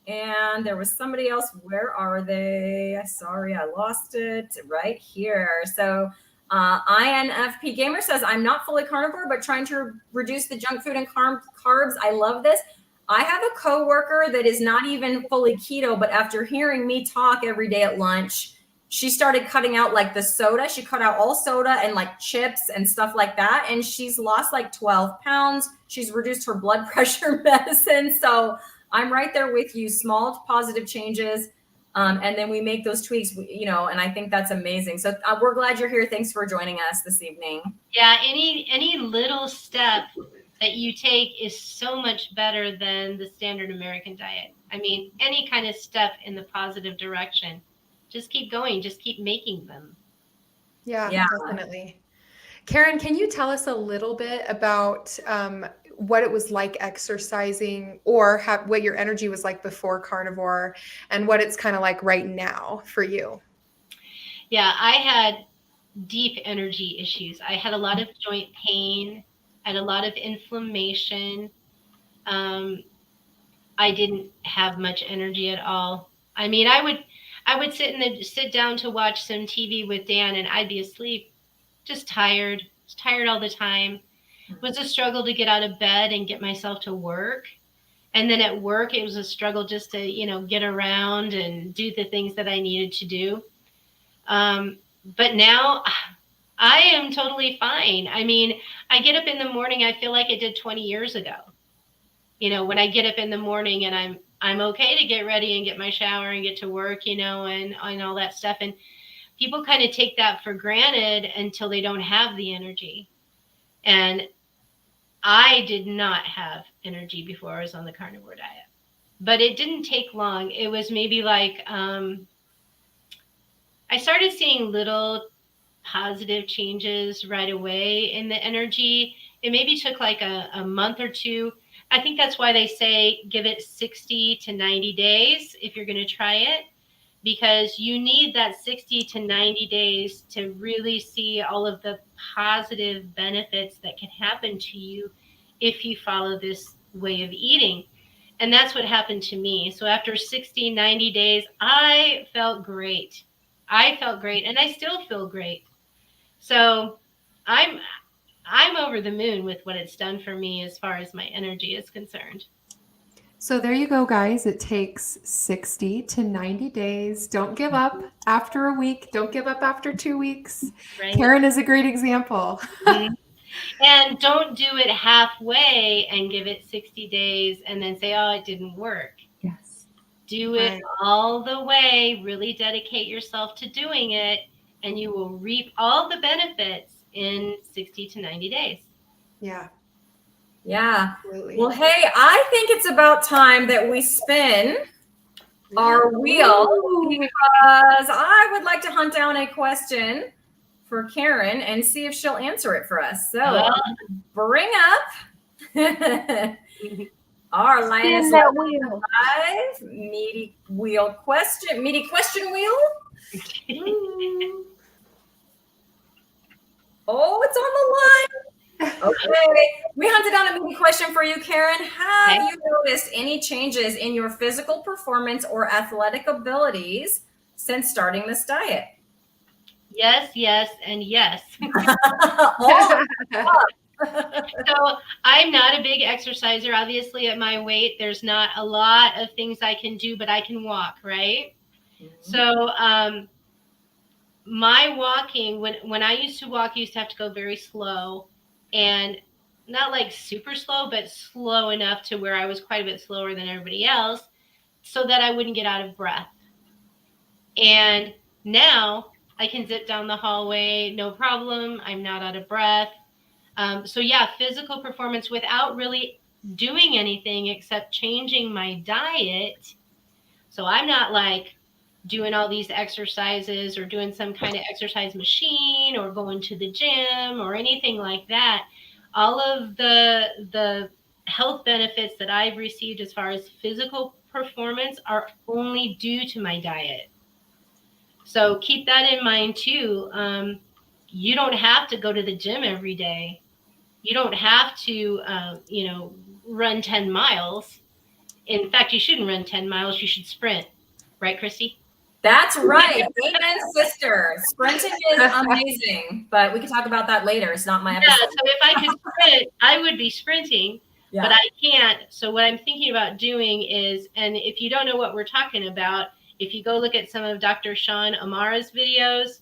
And there was somebody else. Where are they? Sorry, I lost it. Right here. So INFP Gamer says, I'm not fully carnivore, but trying to reduce the junk food and carbs. I love this. I have a coworker that is not even fully keto, but after hearing me talk every day at lunch, she started cutting out like the soda. She cut out all soda and like chips and stuff like that. And she's lost like 12 pounds. She's reduced her blood pressure medicine. So I'm right there with you. Small positive changes. And then we make those tweaks, and I think that's amazing. So we're glad you're here. Thanks for joining us this evening. Yeah, any little step that you take is so much better than the standard American diet. I mean, any kind of step in the positive direction. Just keep going. Just keep making them. Yeah, Yeah. definitely. Karyn, can you tell us a little bit about what it was like exercising, or what your energy was like before carnivore, and what it's kind of like right now for you? Yeah, I had deep energy issues. I had a lot of joint pain, I had a lot of inflammation. I didn't have much energy at all. I mean, I would sit down to watch some TV with Dan, and I'd be asleep, just tired, tired all the time. It was a struggle to get out of bed and get myself to work. And then at work, it was a struggle just to, get around and do the things that I needed to do. But now I am totally fine. I mean, I get up in the morning, I feel like I did 20 years ago. When I get up in the morning and I'm okay to get ready and get my shower and get to work, and all that stuff. And people kind of take that for granted until they don't have the energy. And I did not have energy before I was on the carnivore diet, but it didn't take long. It was maybe like, I started seeing little positive changes right away in the energy. It maybe took like a month or two. I think that's why they say give it 60 to 90 days if you're going to try it, because you need that 60 to 90 days to really see all of the positive benefits that can happen to you if you follow this way of eating. And that's what happened to me. So after 60, 90 days, I felt great. And I still feel great. So I'm over the moon with what it's done for me as far as my energy is concerned. So there you go, guys. It takes 60 to 90 days. Don't give up after a week. Don't give up after 2 weeks. Right? Karyn is a great example. Mm-hmm. And don't do it halfway and give it 60 days and then say, oh, it didn't work. Yes. Do it all the way. Really dedicate yourself to doing it, and you will reap all the benefits in 60 to 90 days. Yeah. Yeah. Absolutely. Well, hey, I think it's about time that we spin our wheel, because I would like to hunt down a question for Karyn and see if she'll answer it for us. So bring up our Lioness Live meaty question wheel. Oh, it's on the line. Okay, we hunted down a meaty question for you, Karyn. Have you noticed any changes in your physical performance or athletic abilities since starting this diet? Yes, yes, and yes. Oh. So I'm not a big exerciser. Obviously, at my weight, there's not a lot of things I can do, but I can walk, right? So my walking, when I used to walk, I used to have to go very slow, and not like super slow, but slow enough to where I was quite a bit slower than everybody else so that I wouldn't get out of breath. And now I can zip down the hallway, no problem. I'm not out of breath. So yeah, physical performance without really doing anything except changing my diet. So I'm not like doing all these exercises or doing some kind of exercise machine or going to the gym or anything like that. All of the health benefits that I've received as far as physical performance are only due to my diet. So keep that in mind too. You don't have to go to the gym every day. You don't have to, run 10 miles. In fact, you shouldn't run 10 miles. You should sprint. Right, Christy? That's right. Amen, sister. Sprinting is amazing, but we can talk about that later. It's not my episode. Yeah, so if I could sprint, I would be sprinting, but I can't. So what I'm thinking about doing is, and if you don't know what we're talking about, if you go look at some of Dr. Sean Amara's videos,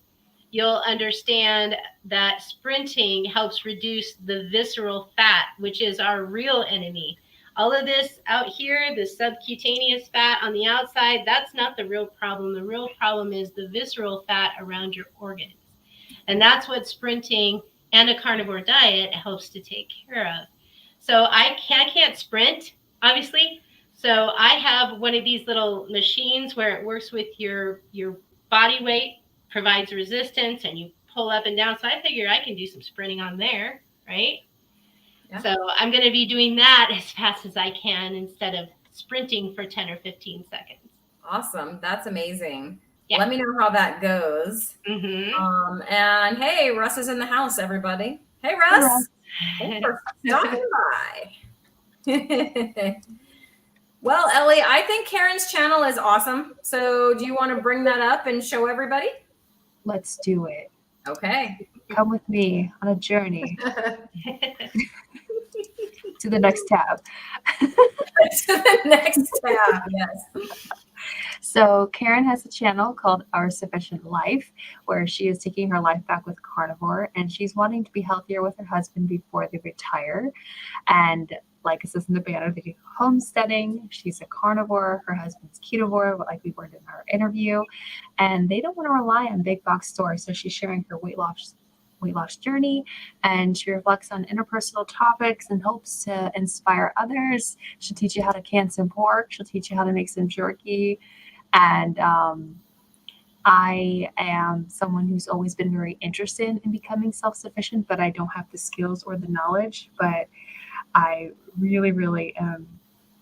you'll understand that sprinting helps reduce the visceral fat, which is our real enemy. All of this out here, the subcutaneous fat on the outside, that's not the real problem. The real problem is the visceral fat around your organs. And that's what sprinting and a carnivore diet helps to take care of. So I can't sprint, obviously. So I have one of these little machines where it works with your body weight, provides resistance, and you pull up and down. So I figure I can do some sprinting on there, right? Yeah. So I'm going to be doing that as fast as I can instead of sprinting for 10 or 15 seconds. Awesome. That's amazing. Yeah. Let me know how that goes. Mm-hmm. And hey, Russ is in the house, everybody. Hey, Russ. Thanks for stopping by. Well, Ellie, I think Karyn's channel is awesome. So do you want to bring that up and show everybody? Let's do it. Okay. Come with me on a journey to the next tab. To the next tab, yes. So Karyn has a channel called OurSufficient Life, where she is taking her life back with carnivore, and she's wanting to be healthier with her husband before they retire. And like it says in the banner, they do homesteading. She's a carnivore. Her husband's Ketovore, like we learned in our interview. And they don't want to rely on big box stores. So she's sharing her weight loss journey, and she reflects on interpersonal topics and hopes to inspire others. She'll teach you how to can some pork. She'll teach you how to make some jerky. And I am someone who's always been very interested in becoming self-sufficient, but I don't have the skills or the knowledge. But I really, really am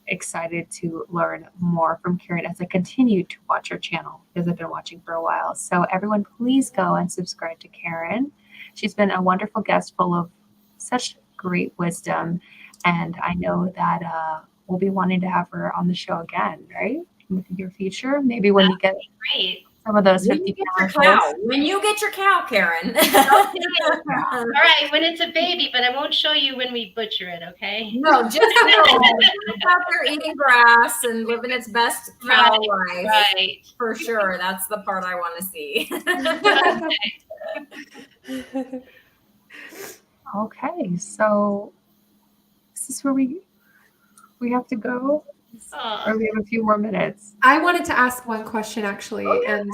excited to learn more from Karyn as I continue to watch her channel, because I've been watching for a while. So everyone, please go and subscribe to Karyn. She's been a wonderful guest full of such great wisdom. And I know that we'll be wanting to have her on the show again, right? In the near future. Maybe when you get some of those 50 pounds. When you get your cow, Karyn. All right, when it's a baby, but I won't show you when we butcher it, okay? No, just out there eating grass and living its best cow life. Right. For sure. That's the part I want to see. Okay, so is this where we have to go? Or we have a few more minutes? I wanted to ask one question actually, and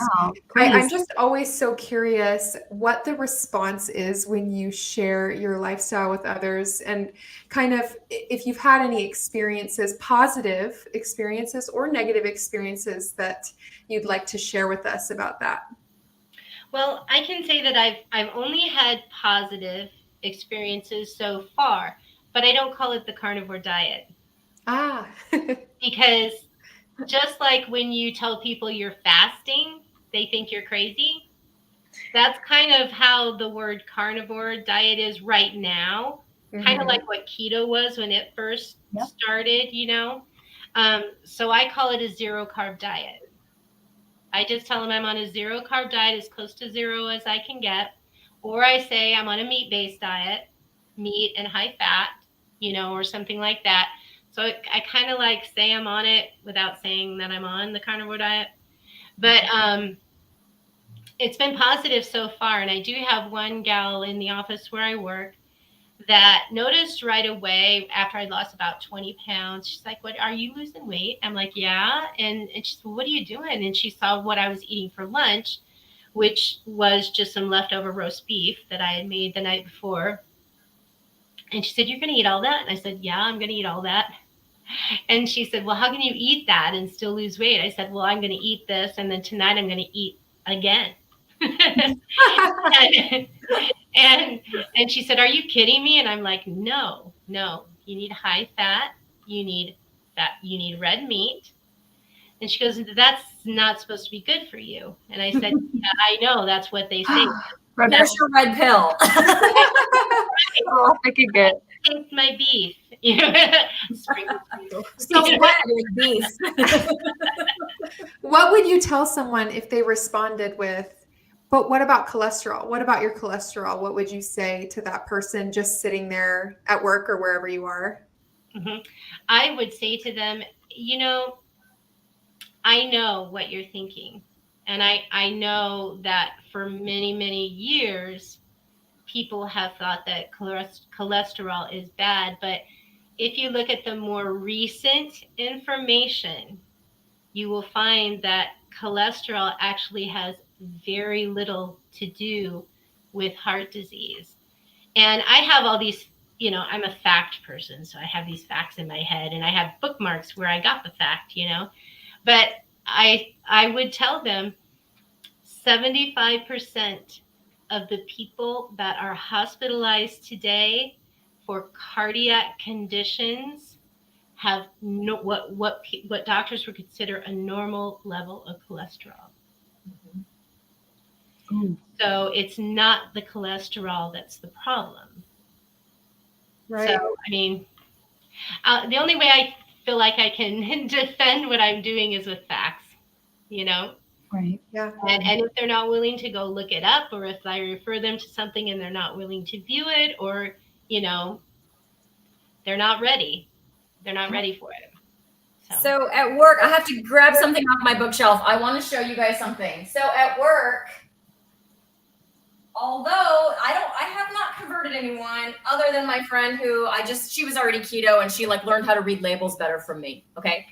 I'm just always so curious what the response is when you share your lifestyle with others, and kind of if you've had any experiences, positive experiences or negative experiences that you'd like to share with us about that. Well, I can say that I've only had positive experiences so far, but I don't call it the carnivore diet. Because just like when you tell people you're fasting, they think you're crazy. That's kind of how the word carnivore diet is right now. Mm-hmm. Kind of like what keto was when it first started, you know. So I call it a zero carb diet. I just tell them I'm on a zero carb diet, as close to zero as I can get. Or I say I'm on a meat-based diet, meat and high fat, you know, or something like that. So I kind of like say I'm on it without saying that I'm on the carnivore diet. But it's been positive so far. And I do have one gal in the office where I work that noticed right away after I lost about 20 pounds. She's like, "What, are you losing weight?" I'm like, "Yeah." And she said, "Well, what are you doing?" And she saw what I was eating for lunch, which was just some leftover roast beef that I had made the night before. And she said, "You're going to eat all that?" And I said, "Yeah, I'm going to eat all that." And she said, "Well, how can you eat that and still lose weight?" I said, "Well, I'm going to eat this, and then tonight I'm going to eat again." and she said, "Are you kidding me?" And I'm like, no, you need high fat, you need red meat. And she goes, "That's not supposed to be good for you." And I said, "Yeah, I know, that's what they say." There's your red pill. Oh, I could get. Taste my beef. So what, beef. what would you tell someone if they responded with, "But what about cholesterol? What about your cholesterol?" What would you say to that person just sitting there at work or wherever you are? I would say to them, I know what you're thinking. And I know that for many, many years, people have thought that cholesterol is bad. But if you look at the more recent information, you will find that cholesterol actually has very little to do with heart disease. And I have all these, I'm a fact person, so I have these facts in my head, and I have bookmarks where I got the fact, But I would tell them 75% of the people that are hospitalized today for cardiac conditions have what doctors would consider a normal level of cholesterol. Mm. So it's not the cholesterol that's the problem. Right. So, I mean, the only way I feel like I can defend what I'm doing is with facts, Right. Yeah. And if they're not willing to go look it up, or if I refer them to something and they're not willing to view it, or, they're not ready. They're not ready for it. So at work, I have to grab something off my bookshelf. I want to show you guys something. So at work, although I have not converted anyone other than my friend who she was already keto and she learned how to read labels better from me. Okay.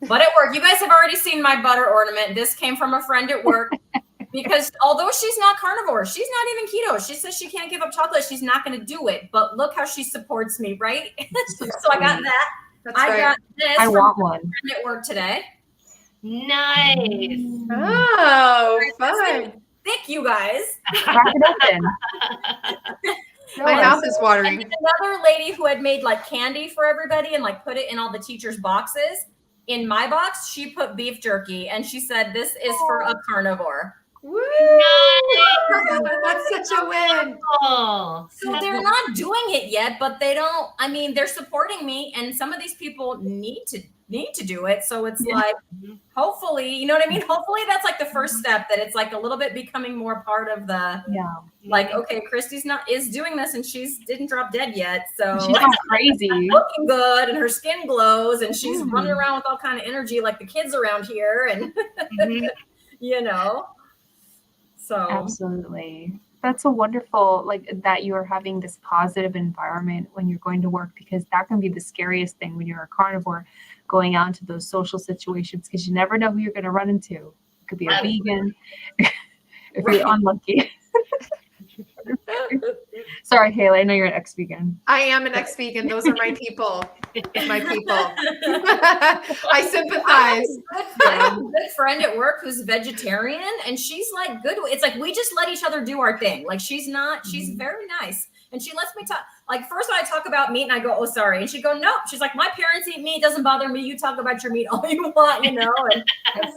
But at work, you guys have already seen my butter ornament. This came from a friend at work because although she's not carnivore, she's not even keto. She says she can't give up chocolate. She's not going to do it. But look how she supports me, right? So I got that. Got this. I want one. Friend at work today. Nice. Oh, fun. Thank you guys. Crack it open. My mouth is watering. And another lady who had made candy for everybody and put it in all the teachers' boxes. In my box, she put beef jerky and she said, "This is for a carnivore." Woo! That's such a win. Oh, so they're not doing it yet, but they're supporting me, and some of these people need to do it. So it's hopefully, you know what I mean? Hopefully that's the first step, that it's a little bit becoming more part of the, okay, Christy's is doing this and didn't drop dead yet. So she's not crazy. Looking good and her skin glows and she's running around with all kind of energy like the kids around here. And, so. Absolutely. That's a wonderful, that you're having this positive environment when you're going to work, because that can be the scariest thing when you're a carnivore, going out into those social situations, because you never know who you're going to run into. It could be a vegan if you're unlucky. Sorry, Haley, I know you're an ex-vegan. I am an ex-vegan. Those are my people. My people. I sympathize. I have a good friend at work who's vegetarian, and she's good. It's we just let each other do our thing. She's very nice. And she lets me talk. First I talk about meat and I go, "Oh, sorry." And she'd go, "No." She's like, "My parents eat meat. It doesn't bother me. You talk about your meat all you want, and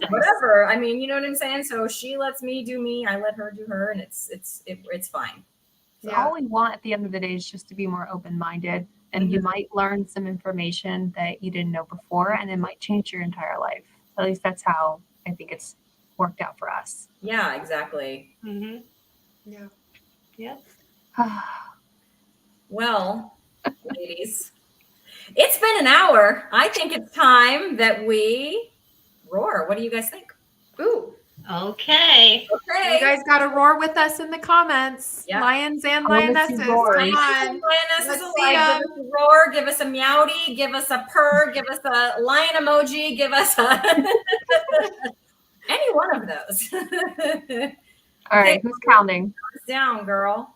whatever. I mean, you know what I'm saying? So she lets me do me. I let her do her, and it's fine. So all we want at the end of the day is just to be more open-minded, and you might learn some information that you didn't know before, and it might change your entire life. At least that's how I think it's worked out for us. Yeah, exactly. Mm-hmm. Yeah. Yep. Well, ladies, it's been an hour. I think it's time that we roar. What do you guys think? Ooh. Okay. Okay. You guys got to roar with us in the comments. Yeah. Lions and I wanna see lionesses. Come roars. on. Lionesses Let's alike. see Give 'em. us a roar, give us a meowdy, give us a purr, give us a lion emoji, give us a any one of those. All right, who's counting? Down, girl.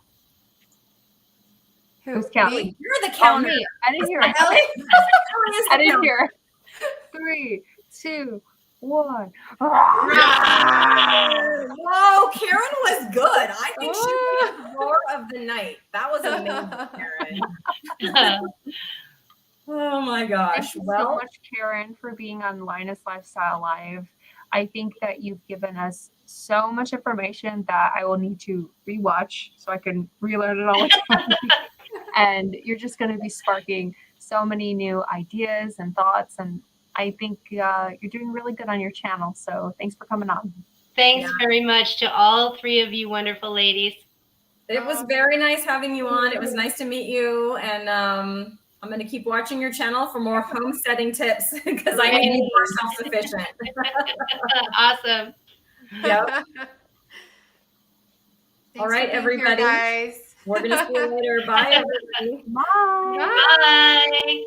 Who? Who's counting? Me? You're the Oh, counter. me. I didn't hear it. Ellie? Okay. Ellie is the I didn't counter. hear it. 3, 2, 1. Whoa, Karyn was good. I think she was the roar of the night. That was amazing, Karyn. Oh my gosh. Thank you so Well, much, Karyn, for being on Lioness Lifestyle Live. I think that you've given us so much information that I will need to rewatch so I can relearn it all again. And you're just going to be sparking so many new ideas and thoughts. And I think you're doing really good on your channel. So thanks for coming on. Thanks very much to all three of you wonderful ladies. it was very nice having you on. It was nice to meet you. And I'm going to keep watching your channel for more homesteading tips because I need to be more self-sufficient. Awesome. Yep. All right, everybody. Here, guys. We're going to see you later. Bye, everybody. Bye. Bye. Bye.